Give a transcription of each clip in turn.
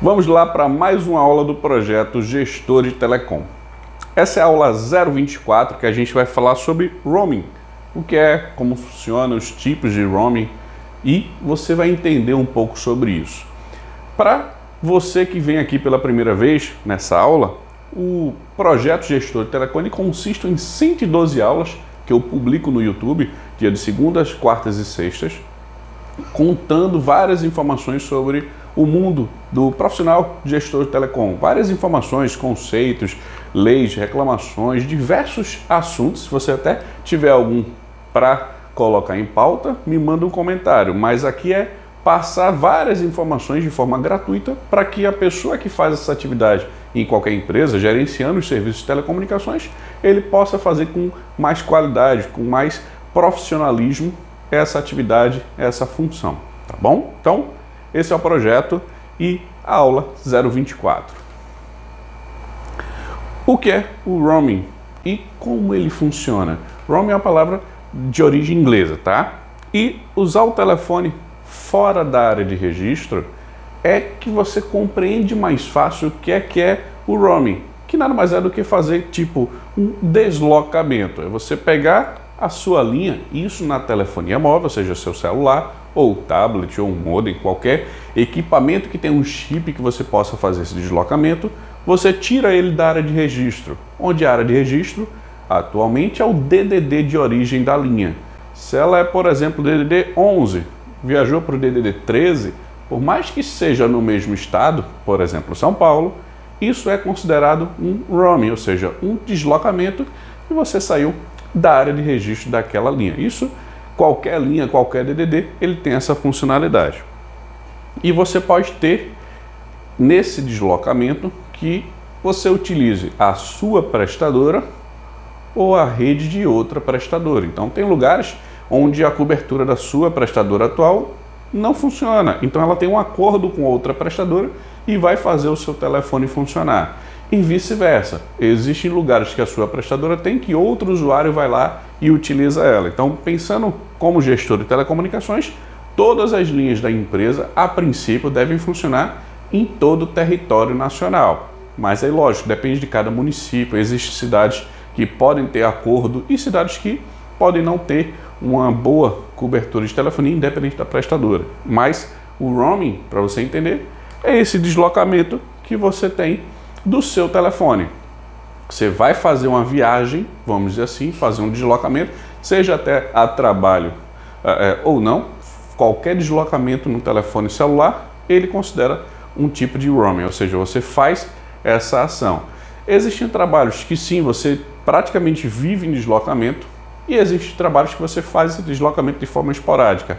Vamos lá para mais uma aula do projeto Gestor de Telecom. Essa é a aula 024 que a gente vai falar sobre roaming, o que é, como funciona, os tipos de roaming, e você vai entender um pouco sobre isso. Para você que vem aqui pela primeira vez nessa aula, o projeto Gestor de Telecom consiste em 112 aulas que eu publico no YouTube, dia de segundas, quartas e sextas, contando várias informações sobre o mundo do profissional gestor de telecom. Várias informações, conceitos, leis, reclamações, diversos assuntos. Se você até tiver algum para colocar em pauta, me manda um comentário. Mas aqui é passar várias informações de forma gratuita para que a pessoa que faz essa atividade em qualquer empresa, gerenciando os serviços de telecomunicações, ele possa fazer com mais qualidade, com mais profissionalismo essa atividade, essa função, tá bom? Então, esse é o projeto e a aula 024. O que é o roaming e como ele funciona? Roaming é uma palavra de origem inglesa, tá? E usar o telefone fora da área de registro é que você compreende mais fácil o que é o roaming, que nada mais é do que fazer tipo um deslocamento. É você pegar a sua linha, isso na telefonia móvel, seja seu celular ou tablet ou um modem, qualquer equipamento que tenha um chip que você possa fazer esse deslocamento, você tira ele da área de registro, onde a área de registro atualmente é o DDD de origem da linha. Se ela é, por exemplo, DDD 11, viajou para o DDD 13, por mais que seja no mesmo estado, por exemplo, São Paulo, isso é considerado um roaming, ou seja, um deslocamento e você saiu da área de registro daquela linha. Isso, qualquer linha, qualquer DDD, ele tem essa funcionalidade. E você pode ter, nesse deslocamento, que você utilize a sua prestadora ou a rede de outra prestadora. Então, tem lugares onde a cobertura da sua prestadora atual não funciona. Então, ela tem um acordo com outra prestadora e vai fazer o seu telefone funcionar. E vice-versa. Existem lugares que a sua prestadora tem que outro usuário vai lá e utiliza ela. Então, pensando como gestor de telecomunicações, todas as linhas da empresa, a princípio, devem funcionar em todo o território nacional. Mas é lógico, depende de cada município. Existem cidades que podem ter acordo e cidades que podem não ter uma boa cobertura de telefonia, independente da prestadora. Mas o roaming, para você entender, é esse deslocamento que você tem do seu telefone. Você vai fazer uma viagem, vamos dizer assim, fazer um deslocamento, seja até a trabalho ou não, qualquer deslocamento no telefone celular, ele considera um tipo de roaming, ou seja, você faz essa ação. Existem trabalhos que sim, você praticamente vive em deslocamento, e existem trabalhos que você faz esse deslocamento de forma esporádica,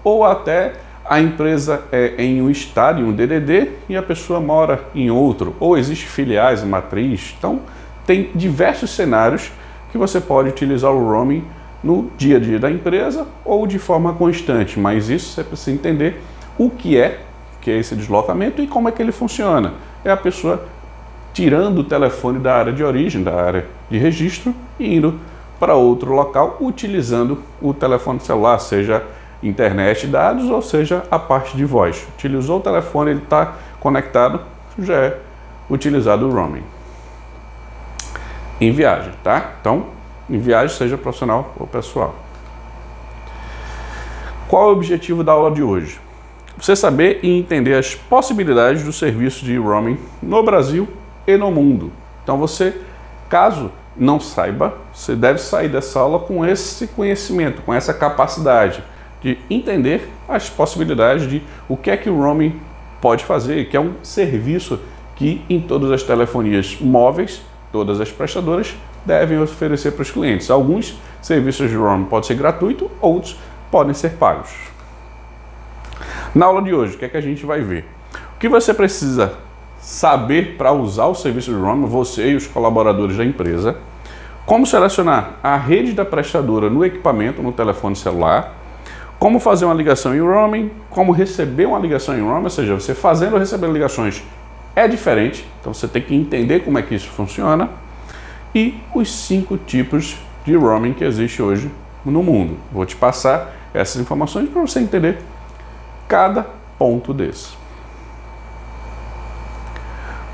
ou até a empresa é em um estado, em um DDD, e a pessoa mora em outro, ou existem filiais, matriz. Então, tem diversos cenários que você pode utilizar o roaming no dia a dia da empresa ou de forma constante, mas isso você precisa entender o que é esse deslocamento e como é que ele funciona. É a pessoa tirando o telefone da área de origem, da área de registro, e indo para outro local, utilizando o telefone celular, seja internet, dados, ou seja, a parte de voz. Utilizou o telefone, ele está conectado, já é utilizado o roaming. Em viagem, tá? Então, em viagem, seja profissional ou pessoal. Qual é o objetivo da aula de hoje? Você saber e entender as possibilidades do serviço de roaming no Brasil e no mundo. Então, você, caso não saiba, você deve sair dessa aula com esse conhecimento, com essa capacidade de entender as possibilidades de o que o roaming pode fazer, que é um serviço que em todas as telefonias móveis, todas as prestadoras devem oferecer para os clientes. Alguns serviços de roaming podem ser gratuitos, outros podem ser pagos. Na aula de hoje, o que é que a gente vai ver? O que você precisa saber para usar o serviço de roaming, você e os colaboradores da empresa, como selecionar a rede da prestadora no equipamento, no telefone celular, como fazer uma ligação em roaming, como receber uma ligação em roaming, ou seja, você fazendo ou recebendo ligações é diferente, então você tem que entender como é que isso funciona, e os 5 tipos de roaming que existe hoje no mundo. Vou te passar essas informações para você entender cada ponto desse.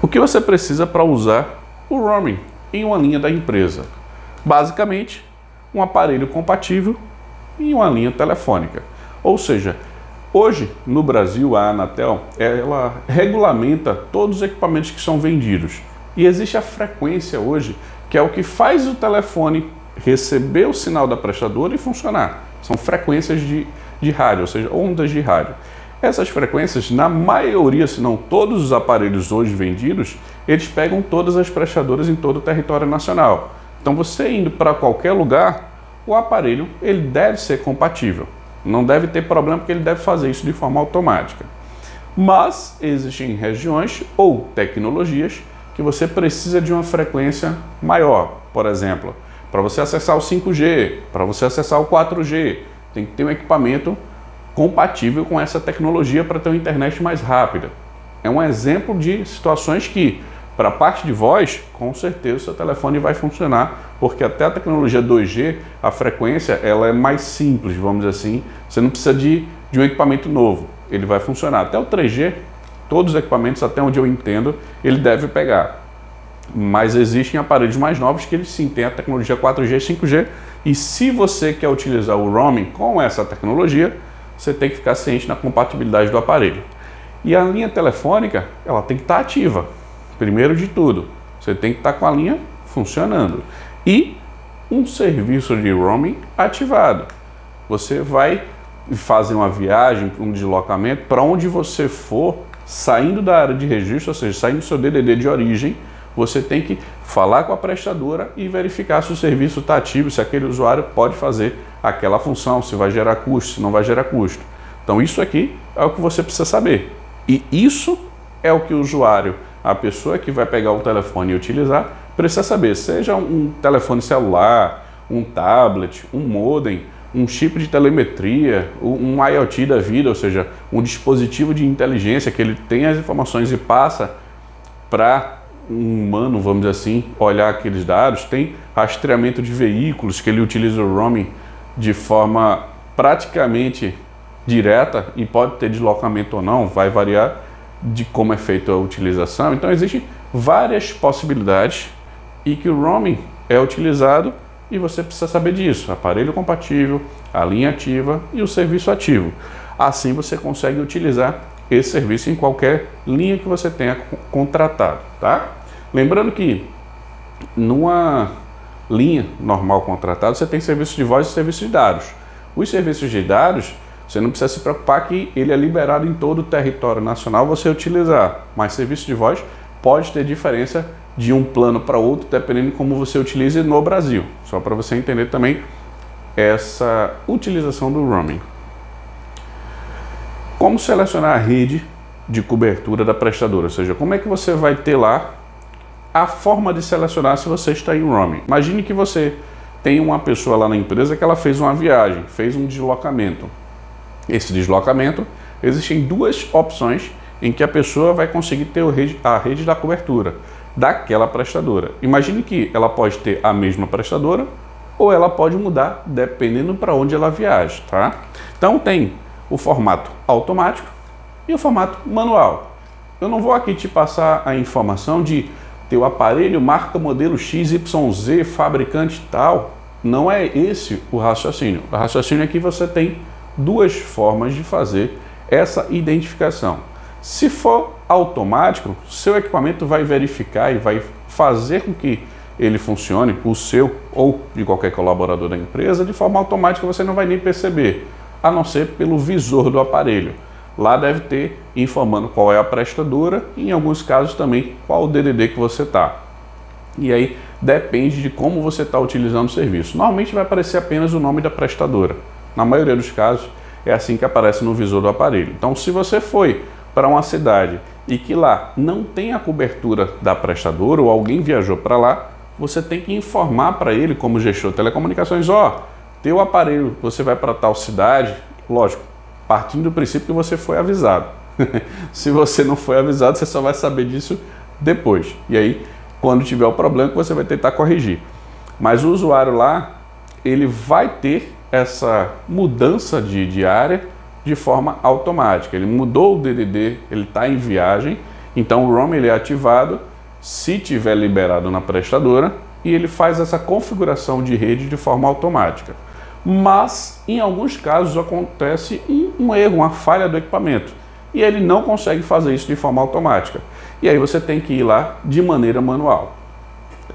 que você precisa para usar o roaming em uma linha da empresa? Basicamente, um aparelho compatível e uma linha telefônica. Ou seja, hoje no Brasil a Anatel ela regulamenta todos os equipamentos que são vendidos e existe a frequência hoje que é o que faz o telefone receber o sinal da prestadora e funcionar. São frequências de rádio, ou seja, ondas de rádio. Essas frequências, na maioria, se não todos os aparelhos hoje vendidos, eles pegam todas as prestadoras em todo o território nacional. Então você indo para qualquer lugar, o aparelho ele deve ser compatível. Não deve ter problema porque ele deve fazer isso de forma automática. Mas existem regiões ou tecnologias que você precisa de uma frequência maior. Por exemplo, para você acessar o 5G, para você acessar o 4G, tem que ter um equipamento compatível com essa tecnologia para ter uma internet mais rápida. É um exemplo de situações que, para a parte de voz, com certeza o seu telefone vai funcionar, porque até a tecnologia 2G, a frequência ela é mais simples, vamos dizer assim. Você não precisa de um equipamento novo, ele vai funcionar. Até o 3G, todos os equipamentos, até onde eu entendo, ele deve pegar. Mas existem aparelhos mais novos que eles sim têm a tecnologia 4G e 5G, e se você quer utilizar o roaming com essa tecnologia, você tem que ficar ciente na compatibilidade do aparelho. E a linha telefônica, ela tem que estar ativa. Primeiro de tudo, você tem que estar com a linha funcionando. E um serviço de roaming ativado. Você vai fazer uma viagem, um deslocamento, para onde você for, saindo da área de registro, ou seja, saindo do seu DDD de origem, você tem que falar com a prestadora e verificar se o serviço está ativo, se aquele usuário pode fazer aquela função, se vai gerar custo, se não vai gerar custo. Então isso aqui é o que você precisa saber. E isso é o que o usuário, a pessoa que vai pegar o telefone e utilizar, precisa saber. Seja um telefone celular, um tablet, um modem, um chip de telemetria, um IoT da vida, ou seja, um dispositivo de inteligência que ele tem as informações e passa para um humano, vamos dizer assim, olhar aqueles dados. Tem rastreamento de veículos que ele utiliza o roaming de forma praticamente direta e pode ter deslocamento ou não, vai variar de como é feita a utilização. Então existem várias possibilidades e que o roaming é utilizado e você precisa saber disso: aparelho compatível, a linha ativa e o serviço ativo. Assim você consegue utilizar esse serviço em qualquer linha que você tenha contratado, tá? Lembrando que numa linha normal contratada você tem serviço de voz e serviço de dados. Os serviços de dados você não precisa se preocupar que ele é liberado em todo o território nacional você utilizar, mas serviço de voz pode ter diferença de um plano para outro dependendo de como você utilize no Brasil. Só para você entender também essa utilização do roaming. Como selecionar a rede de cobertura da prestadora? Ou seja, como é que você vai ter lá a forma de selecionar se você está em roaming? Imagine que você tem uma pessoa lá na empresa que ela fez uma viagem, fez um deslocamento. Esse deslocamento, existem duas opções em que a pessoa vai conseguir ter a rede da cobertura daquela prestadora. Imagine que ela pode ter a mesma prestadora ou ela pode mudar dependendo para onde ela viaja, tá? Então tem o formato automático e o formato manual. Eu não vou aqui te passar a informação de teu aparelho marca modelo XYZ, fabricante tal. Não é esse o raciocínio. O raciocínio é que você tem duas formas de fazer essa identificação. Se for automático, seu equipamento vai verificar e vai fazer com que ele funcione, o seu ou de qualquer colaborador da empresa, de forma automática, você não vai nem perceber, a não ser pelo visor do aparelho. Lá deve ter informando qual é a prestadora e em alguns casos também qual o DDD que você está. E aí depende de como você está utilizando o serviço. Normalmente vai aparecer apenas o nome da prestadora. Na maioria dos casos é assim que aparece no visor do aparelho. Então se você foi para uma cidade e que lá não tem a cobertura da prestadora ou alguém viajou para lá, você tem que informar para ele como gestor de telecomunicações: ó, teu aparelho, você vai para tal cidade, lógico, partindo do princípio que você foi avisado. Se você não foi avisado, você só vai saber disso depois. E aí, quando tiver o problema, você vai tentar corrigir. Mas o usuário lá, ele vai ter essa mudança de área de forma automática. Ele mudou o DDD, ele está em viagem Então o roaming ele é ativado se tiver liberado na prestadora e ele faz essa configuração de rede de forma automática. Mas em alguns casos acontece um erro, uma falha do equipamento e ele não consegue fazer isso de forma automática. E aí você tem que ir lá de maneira manual.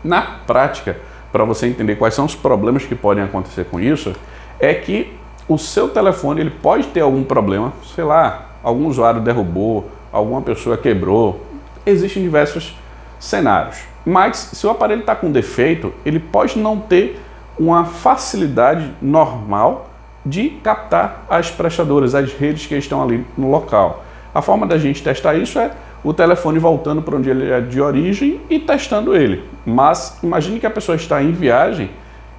Na prática, para você entender quais são os problemas que podem acontecer com isso, é que o seu telefone ele pode ter algum problema, sei lá, algum usuário derrubou, alguma pessoa quebrou, existem diversos cenários. Mas se o aparelho está com defeito, ele pode não ter uma facilidade normal de captar as prestadoras, as redes que estão ali no local. A forma da gente testar isso é o telefone voltando para onde ele é de origem e testando ele. Mas imagine que a pessoa está em viagem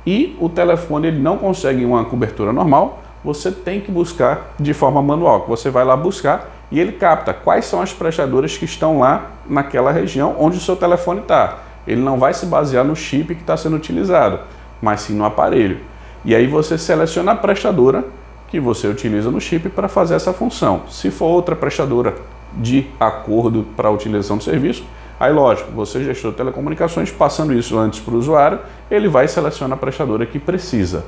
e o telefone ele não consegue uma cobertura normal, você tem que buscar de forma manual. Você vai lá buscar e ele capta quais são as prestadoras que estão lá naquela região onde o seu telefone está. Ele não vai se basear no chip que está sendo utilizado, mas sim no aparelho. E aí você seleciona a prestadora que você utiliza no chip para fazer essa função. Se for outra prestadora de acordo para a utilização do serviço, aí lógico, você gestor de telecomunicações, passando isso antes para o usuário, ele vai selecionar a prestadora que precisa.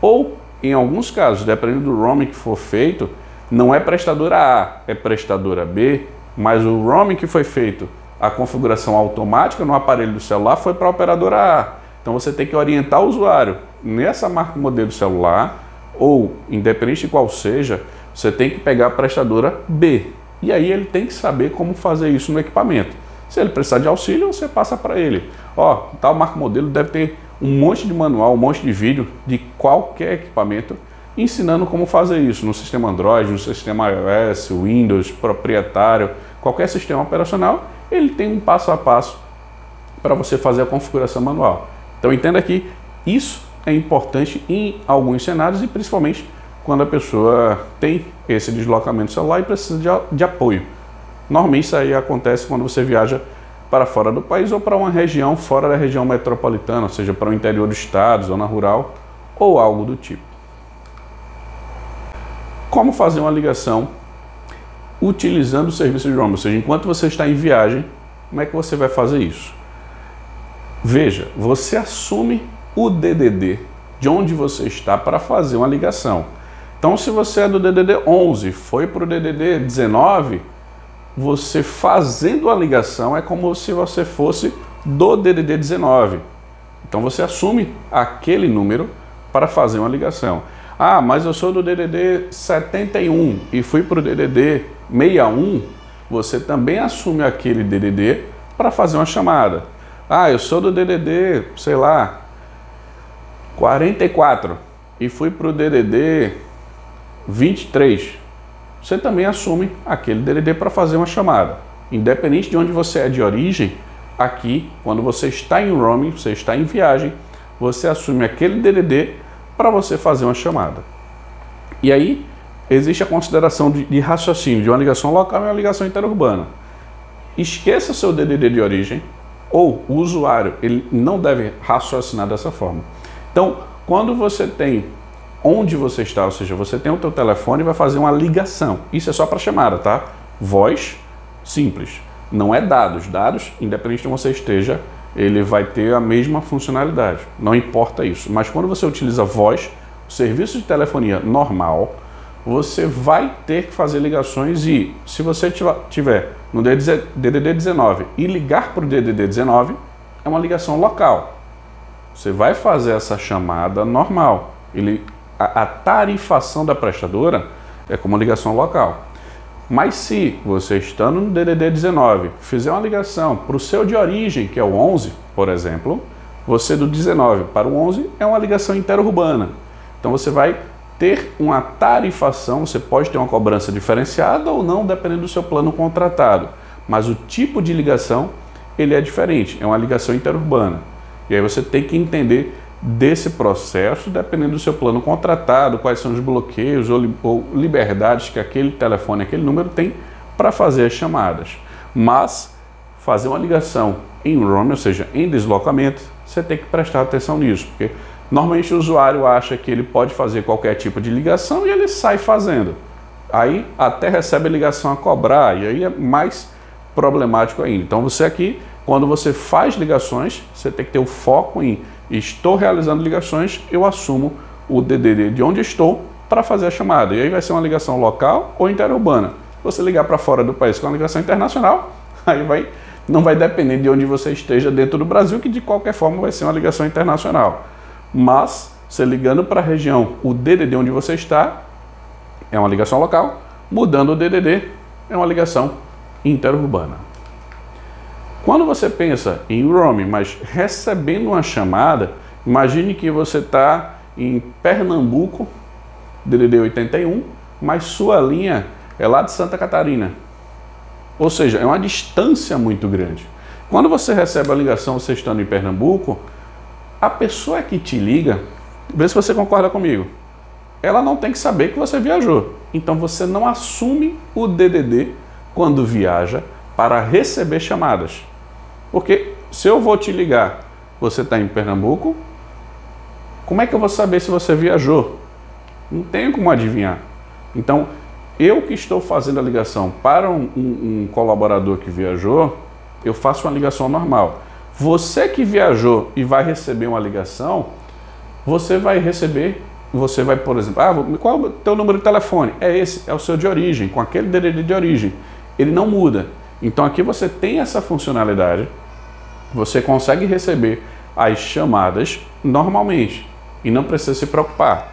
Ou, em alguns casos, dependendo do roaming que for feito, não é prestadora A, é prestadora B, mas o roaming que foi feito, a configuração automática no aparelho do celular foi para a operadora A. Então você tem que orientar o usuário nessa marca modelo do celular, ou independente de qual seja, você tem que pegar a prestadora B. E aí ele tem que saber como fazer isso no equipamento. Se ele precisar de auxílio, você passa para ele. Ó, tal marca modelo deve ter um monte de manual, um monte de vídeo de qualquer equipamento ensinando como fazer isso no sistema Android, no sistema iOS, Windows, proprietário, qualquer sistema operacional, ele tem um passo a passo para você fazer a configuração manual. Então entenda que isso é importante em alguns cenários e principalmente quando a pessoa tem esse deslocamento celular e precisa de apoio. Normalmente isso aí acontece quando você viaja para fora do país ou para uma região fora da região metropolitana, ou seja, para o interior do estado, zona rural ou algo do tipo. Como fazer uma ligação utilizando o serviço de roaming? Ou seja, enquanto você está em viagem, como é que você vai fazer isso? Veja, você assume o DDD de onde você está para fazer uma ligação. Então, se você é do DDD 11, foi para o DDD 19, você fazendo a ligação é como se você fosse do DDD 19. Então, você assume aquele número para fazer uma ligação. Ah, mas eu sou do DDD 71 e fui para o DDD 61, você também assume aquele DDD para fazer uma chamada. Ah, eu sou do DDD, sei lá, 44 e fui para o DDD 23. Você também assume aquele DDD para fazer uma chamada. Independente de onde você é de origem, aqui, quando você está em roaming, você está em viagem, você assume aquele DDD para você fazer uma chamada. E aí, existe a consideração de raciocínio de uma ligação local e uma ligação interurbana. Esqueça o seu DDD de origem, ou o usuário, ele não deve raciocinar dessa forma. Então, quando você tem onde você está, ou seja, você tem o teu telefone e vai fazer uma ligação. Isso é só para chamada, tá? Voz, simples. Não é dados. Dados, independente de onde você esteja, ele vai ter a mesma funcionalidade. Não importa isso. Mas quando você utiliza voz, o serviço de telefonia normal, você vai ter que fazer ligações e, se você tiver no DDD 19 e ligar para o DDD 19, é uma ligação local. Você vai fazer essa chamada normal. A tarifação da prestadora é como ligação local. Mas se você estando no DDD 19 fizer uma ligação para o seu de origem, que é o 11, por exemplo, você do 19 para o 11 é uma ligação interurbana. Então você vai ter uma tarifação, você pode ter uma cobrança diferenciada ou não, dependendo do seu plano contratado. Mas o tipo de ligação, ele é diferente, é uma ligação interurbana. E aí você tem que entender desse processo, dependendo do seu plano contratado, quais são os bloqueios ou liberdades que aquele telefone, aquele número tem para fazer as chamadas. Mas fazer uma ligação em roaming, ou seja, em deslocamento, você tem que prestar atenção nisso, porque normalmente o usuário acha que ele pode fazer qualquer tipo de ligação e ele sai fazendo. Aí até recebe a ligação a cobrar, e aí é mais problemático ainda. Então você aqui, quando você faz ligações, você tem que ter o foco em estou realizando ligações, eu assumo o DDD de onde estou para fazer a chamada. E aí vai ser uma ligação local ou interurbana. Se você ligar para fora do país com uma ligação internacional, aí não vai depender de onde você esteja dentro do Brasil, que de qualquer forma vai ser uma ligação internacional. Mas, você ligando para a região, o DDD onde você está, é uma ligação local, mudando o DDD, é uma ligação interurbana. Quando você pensa em roaming, mas recebendo uma chamada, imagine que você está em Pernambuco, DDD 81, mas sua linha é lá de Santa Catarina. Ou seja, é uma distância muito grande. Quando você recebe a ligação, você estando em Pernambuco, a pessoa que te liga, vê se você concorda comigo, ela não tem que saber que você viajou. Então você não assume o DDD quando viaja para receber chamadas. Porque se eu vou te ligar, você está em Pernambuco, como é que eu vou saber se você viajou? Não tenho como adivinhar. Então, eu que estou fazendo a ligação para um colaborador que viajou, eu faço uma ligação normal. Você que viajou e vai receber uma ligação, você vai, por exemplo, qual é o teu número de telefone? É esse, é o seu de origem, com aquele DDD de origem. Ele não muda. Então aqui você tem essa funcionalidade, você consegue receber as chamadas normalmente e não precisa se preocupar.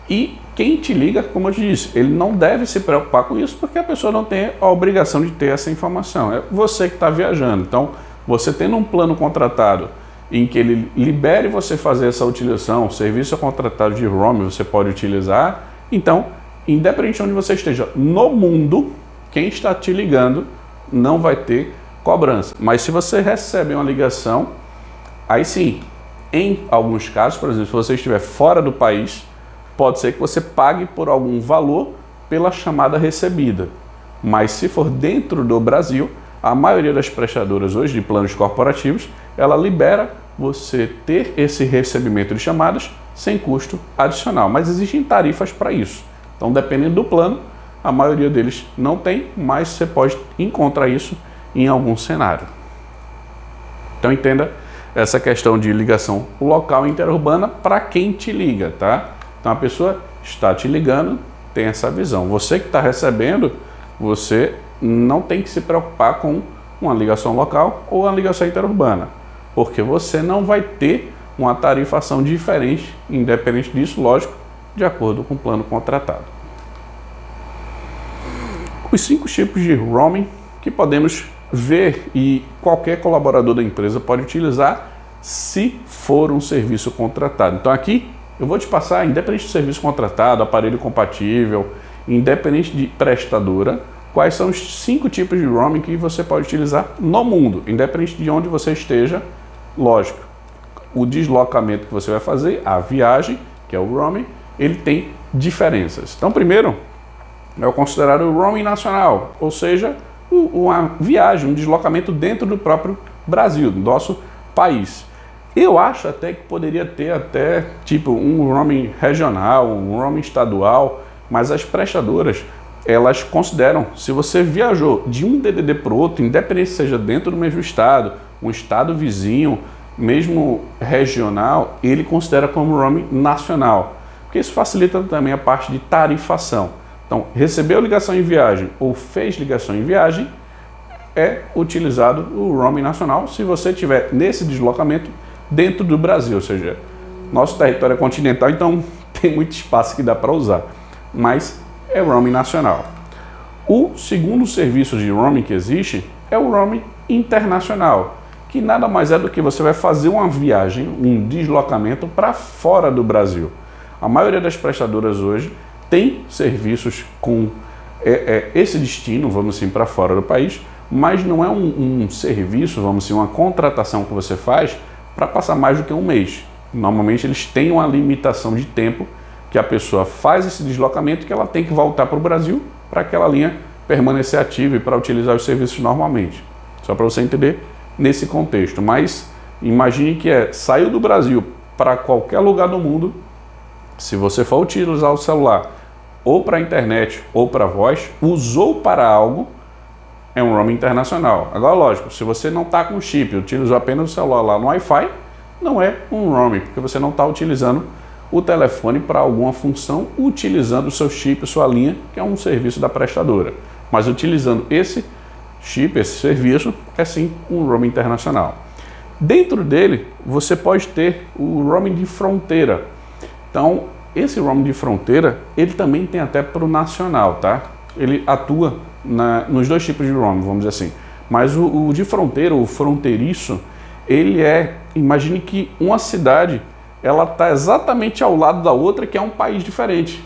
E quem te liga, como eu te disse, ele não deve se preocupar com isso porque a pessoa não tem a obrigação de ter essa informação. É você que está viajando. Então, você tendo um plano contratado em que ele libere você fazer essa utilização, o serviço contratado de roaming você pode utilizar, então, independente de onde você esteja no mundo, quem está te ligando não vai ter cobrança. Mas se você recebe uma ligação, aí sim, em alguns casos, por exemplo, se você estiver fora do país, pode ser que você pague por algum valor pela chamada recebida. Mas se for dentro do Brasil, a maioria das prestadoras hoje de planos corporativos, ela libera você ter esse recebimento de chamadas sem custo adicional. Mas existem tarifas para isso. Então, dependendo do plano, a maioria deles não tem, mas você pode encontrar isso em algum cenário. Então, entenda essa questão de ligação local e interurbana para quem te liga, tá? Então, a pessoa está te ligando, tem essa visão. Você que está recebendo, você não tem que se preocupar com uma ligação local ou uma ligação interurbana, porque você não vai ter uma tarifação diferente, independente disso, lógico, de acordo com o plano contratado. Os 5 tipos de roaming que podemos ver e qualquer colaborador da empresa pode utilizar se for um serviço contratado. Então aqui eu vou te passar, independente do serviço contratado, aparelho compatível, independente de prestadora, quais são os 5 tipos de roaming que você pode utilizar no mundo, independente de onde você esteja, lógico. O deslocamento que você vai fazer, a viagem, que é o roaming, ele tem diferenças. Então, primeiro, é o considerado o roaming nacional, ou seja, uma viagem, um deslocamento dentro do próprio Brasil, do nosso país. Eu acho até que poderia ter até tipo um roaming regional, um roaming estadual, mas as prestadoras, elas consideram, se você viajou de um DDD para o outro, independente se seja dentro do mesmo estado, um estado vizinho, mesmo regional, ele considera como roaming nacional, porque isso facilita também a parte de tarifação. Então, recebeu ligação em viagem ou fez ligação em viagem, é utilizado o roaming nacional se você tiver nesse deslocamento dentro do Brasil, ou seja, nosso território é continental, então tem muito espaço que dá para usar, mas é roaming nacional. O segundo serviço de roaming que existe é o roaming internacional, que nada mais é do que você vai fazer uma viagem, um deslocamento para fora do Brasil. A maioria das prestadoras hoje tem serviços com esse destino, vamos assim, para fora do país, mas não é um serviço, vamos assim, uma contratação que você faz para passar mais do que um mês. Normalmente eles têm uma limitação de tempo que a pessoa faz esse deslocamento que ela tem que voltar para o Brasil para aquela linha permanecer ativa e para utilizar os serviços normalmente. Só para você entender nesse contexto. Mas imagine que saiu do Brasil para qualquer lugar do mundo, se você for utilizar o celular ou para a internet ou para voz, usou para algo, é um roaming internacional. Agora, lógico, se você não está com chip, utilizou apenas o celular lá no Wi-Fi, não é um roaming, porque você não está utilizando o telefone para alguma função, utilizando o seu chip, sua linha, que é um serviço da prestadora. Mas utilizando esse chip, esse serviço, é sim um roaming internacional. Dentro dele, você pode ter o roaming de fronteira. Então, esse roaming de fronteira, ele também tem até para o nacional, tá? Ele atua nos dois tipos de roaming, vamos dizer assim. Mas o de fronteira, o fronteiriço, ele imagine que uma cidade, ela está exatamente ao lado da outra, que é um país diferente.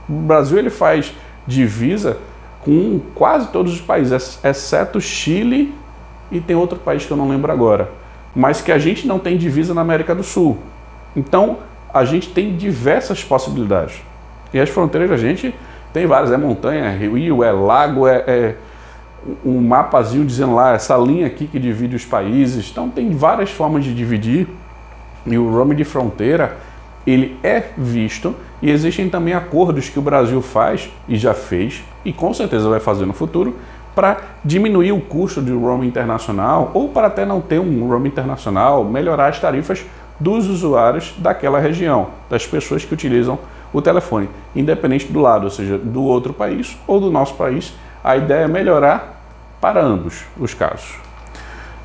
O Brasil, ele faz divisa com quase todos os países, exceto Chile e tem outro país que eu não lembro agora. Mas que a gente não tem divisa na América do Sul. Então, a gente tem diversas possibilidades. E as fronteiras da gente tem várias, é montanha, é rio, é lago, é um mapazinho dizendo lá, essa linha aqui que divide os países. Então, tem várias formas de dividir. E o roaming de fronteira, ele é visto, e existem também acordos que o Brasil faz, e já fez, e com certeza vai fazer no futuro, para diminuir o custo de roaming internacional, ou para até não ter um roaming internacional, melhorar as tarifas dos usuários daquela região, das pessoas que utilizam o telefone, independente do lado, ou seja, do outro país ou do nosso país. A ideia é melhorar para ambos os casos.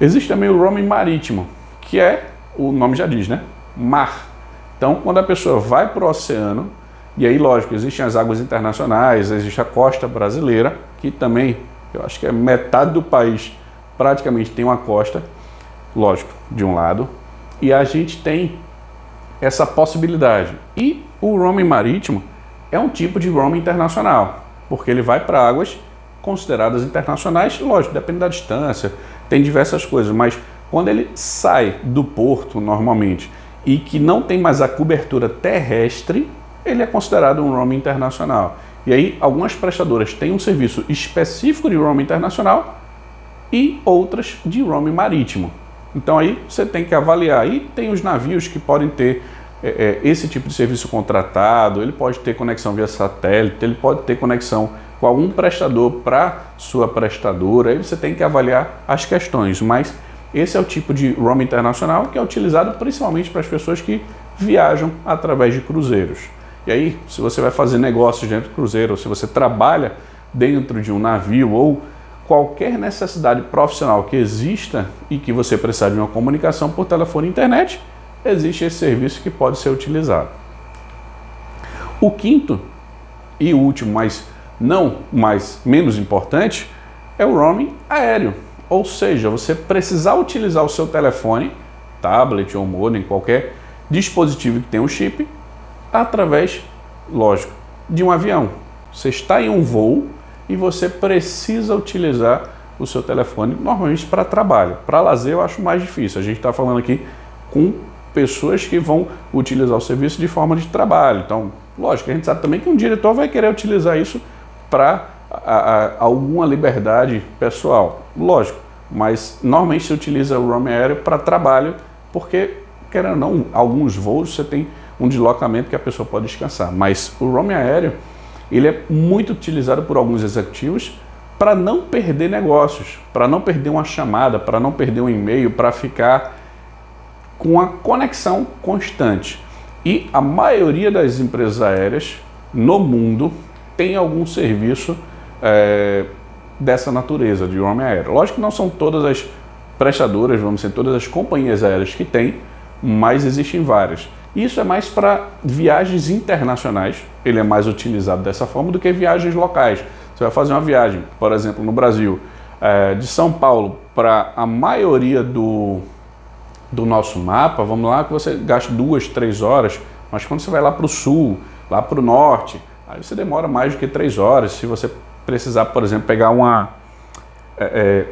Existe também o roaming marítimo, que é, o nome já diz, né? Mar. Então, quando a pessoa vai para o oceano, e aí, lógico, existem as águas internacionais, existe a costa brasileira, que também, eu acho que é metade do país praticamente tem uma costa, lógico, de um lado, e a gente tem essa possibilidade. E o roaming marítimo é um tipo de roaming internacional, porque ele vai para águas consideradas internacionais, lógico, depende da distância, tem diversas coisas, mas quando ele sai do porto, normalmente, e que não tem mais a cobertura terrestre, ele é considerado um roaming internacional. E aí, algumas prestadoras têm um serviço específico de roaming internacional e outras de roaming marítimo. Então aí você tem que avaliar. E tem os navios que podem ter esse tipo de serviço contratado, ele pode ter conexão via satélite, ele pode ter conexão com algum prestador para sua prestadora. Aí você tem que avaliar as questões, mas esse é o tipo de roaming internacional que é utilizado principalmente para as pessoas que viajam através de cruzeiros. E aí, se você vai fazer negócios dentro do cruzeiro, ou se você trabalha dentro de um navio, ou qualquer necessidade profissional que exista e que você precisar de uma comunicação por telefone e internet, existe esse serviço que pode ser utilizado. O quinto e último, mas não menos importante, é o roaming aéreo. Ou seja, você precisar utilizar o seu telefone, tablet ou modem, qualquer dispositivo que tenha um chip, através, lógico, de um avião. Você está em um voo e você precisa utilizar o seu telefone, normalmente para trabalho. Para lazer eu acho mais difícil. A gente está falando aqui com pessoas que vão utilizar o serviço de forma de trabalho. Então, lógico, a gente sabe também que um diretor vai querer utilizar isso para alguma liberdade pessoal. Lógico, mas normalmente se utiliza o roaming aéreo para trabalho, porque, querendo ou não, alguns voos você tem um deslocamento que a pessoa pode descansar. Mas o roaming aéreo, ele é muito utilizado por alguns executivos para não perder negócios, para não perder uma chamada, para não perder um e-mail, para ficar com a conexão constante. E a maioria das empresas aéreas no mundo tem algum serviço dessa natureza, de roaming aéreo. Lógico que não são todas as prestadoras, vamos dizer, todas as companhias aéreas que têm, mas existem várias. Isso é mais para viagens internacionais, ele é mais utilizado dessa forma do que viagens locais. Você vai fazer uma viagem, por exemplo, no Brasil, de São Paulo para a maioria do nosso mapa, vamos lá, que você gasta 2, 3 horas, mas quando você vai lá para o sul, lá para o norte, aí você demora mais do que 3 horas. Se você precisar, por exemplo, pegar uma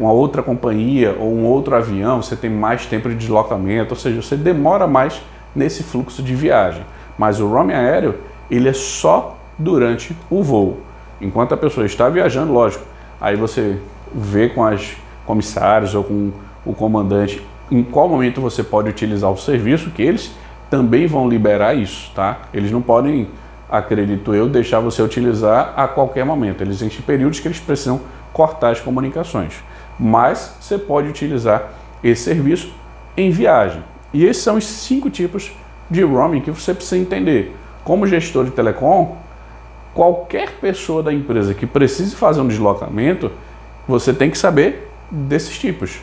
outra companhia ou um outro avião, você tem mais tempo de deslocamento, ou seja, você demora mais nesse fluxo de viagem. Mas o roaming aéreo, ele é só durante o voo. Enquanto a pessoa está viajando, lógico, aí você vê com as comissárias ou com o comandante em qual momento você pode utilizar o serviço, que eles também vão liberar isso, tá? Eles não podem, acredito eu, deixar você utilizar a qualquer momento. Eles existem períodos que eles precisam cortar as comunicações. Mas você pode utilizar esse serviço em viagem. E esses são os 5 tipos de roaming que você precisa entender. Como gestor de telecom, qualquer pessoa da empresa que precise fazer um deslocamento, você tem que saber desses tipos.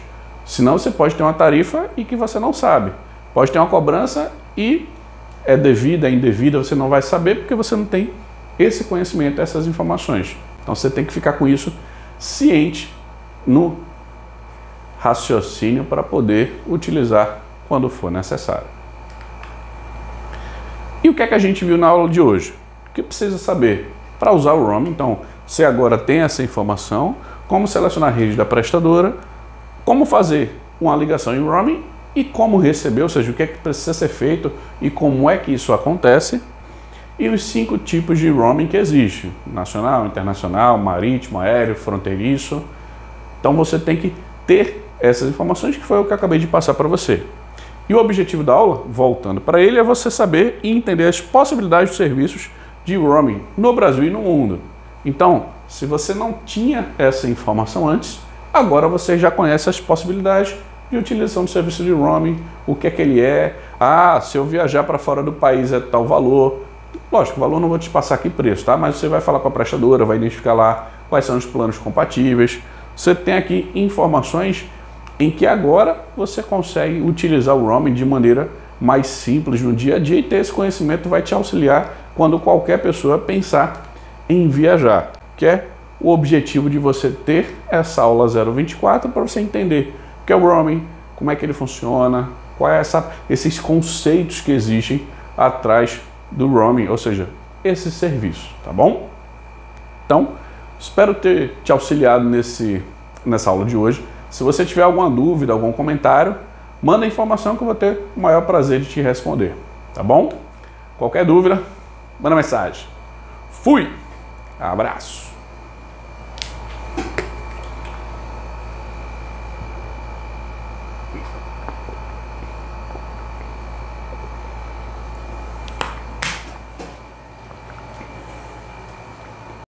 Senão você pode ter uma tarifa e que você não sabe. Pode ter uma cobrança e é devida, é indevida, você não vai saber porque você não tem esse conhecimento, essas informações. Então você tem que ficar com isso ciente no raciocínio para poder utilizar quando for necessário. E o que é que a gente viu na aula de hoje? O que precisa saber para usar o roaming? Então, você agora tem essa informação, como selecionar a rede da prestadora, como fazer uma ligação em roaming e como receber, ou seja, o que é que precisa ser feito e como é que isso acontece, e os 5 tipos de roaming que existem: nacional, internacional, marítimo, aéreo, fronteiriço. Então você tem que ter essas informações, que foi o que eu acabei de passar para você. E o objetivo da aula, voltando para ele, é você saber e entender as possibilidades de serviços de roaming no Brasil e no mundo. Então, se você não tinha essa informação antes, agora você já conhece as possibilidades de utilização do serviço de roaming, o que é que ele é. Ah, se eu viajar para fora do país é tal valor. Lógico, o valor não vou te passar aqui preço, tá? Mas você vai falar com a prestadora, vai identificar lá quais são os planos compatíveis. Você tem aqui informações em que agora você consegue utilizar o roaming de maneira mais simples no dia a dia, e ter esse conhecimento vai te auxiliar quando qualquer pessoa pensar em viajar, que é o objetivo de você ter essa aula 024, para você entender o que é o roaming, como é que ele funciona, qual é esses conceitos que existem atrás do roaming, ou seja, esse serviço, tá bom? Então, espero ter te auxiliado nessa aula de hoje. Se você tiver alguma dúvida, algum comentário, manda a informação que eu vou ter o maior prazer de te responder, tá bom? Qualquer dúvida, manda mensagem. Fui! Abraço!